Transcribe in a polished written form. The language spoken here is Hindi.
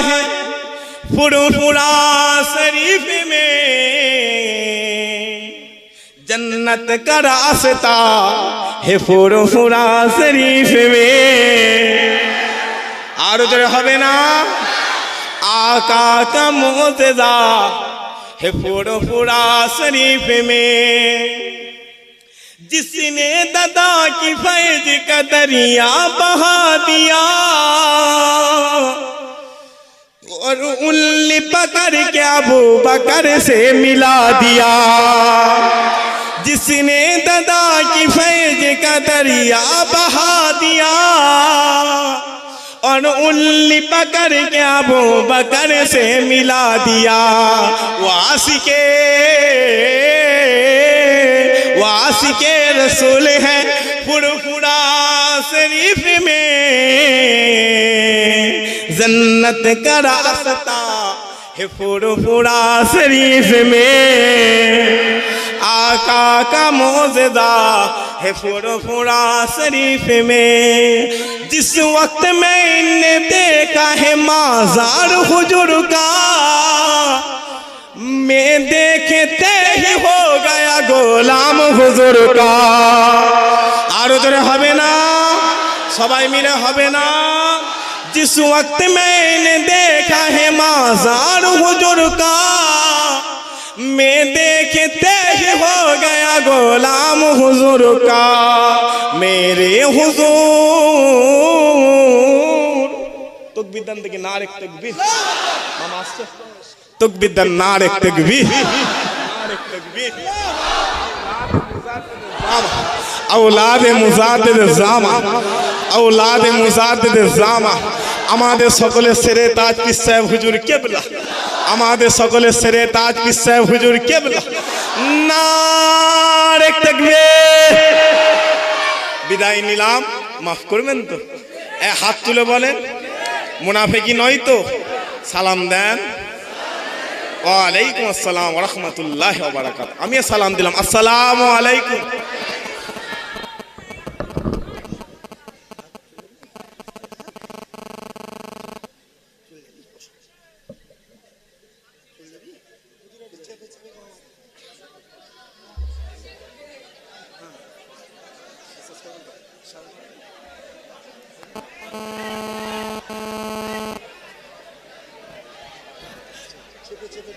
है फुरफुरा शरीफ में जन्नत का रास्ता है फुरफुरा शरीफ में। और जो हबे ना आका का मोज़ेज़ा है फुरफुरा शरीफ में। जिसने दादा की फैज का दरिया बहा दिया और उंगली पकड़ के अबू बकर से मिला दिया। जिसने दादा की फैज का दरिया बहा दिया और उंगली पकड़ के अबू बकर से मिला दिया। वासिके रसूल है फुरफुरा शरीफ में जन्नत का रास्ता है फुरफुरा शरीफ में। आका का मोज़ेज़ा है फुरफुरा शरीफ में। जिस वक्त मैंने देखा है माज़ार हुजूर का मैं देखते ही हो गया गोलाम हुजूर का। और उधर हबे ना सबाई मिले हबे ना। जिस वक्त मैंने देखा है माज़ार हुजूर का मैं देखते ही हो गया गोलाम हुजूर का। मेरे हुजूर तकबीर दंद के नारे तकबीर तकबीर दंद नारे तकबीर औलाद मुजाद्दिद जामा औलाद मुजाद्दिद जामा আমাদের সকলের সেরে তাজ পীর সাহেব হুজুর কিবলা আমাদের সকলের সেরে তাজ পীর সাহেব হুজুর কিবলা নারে তাকবীর। বিদায় নিলাম, মাফ করবেন তো? হাত তুলে বলেন মুনাফিকি নয় তো? সালাম দেন। ওয়ালাইকুম আসসালাম ওয়া রাহমাতুল্লাহি ওয়া বারাকাতুহু। আমি সালাম দিলাম, আসসালামু আলাইকুম। চেপে চেপে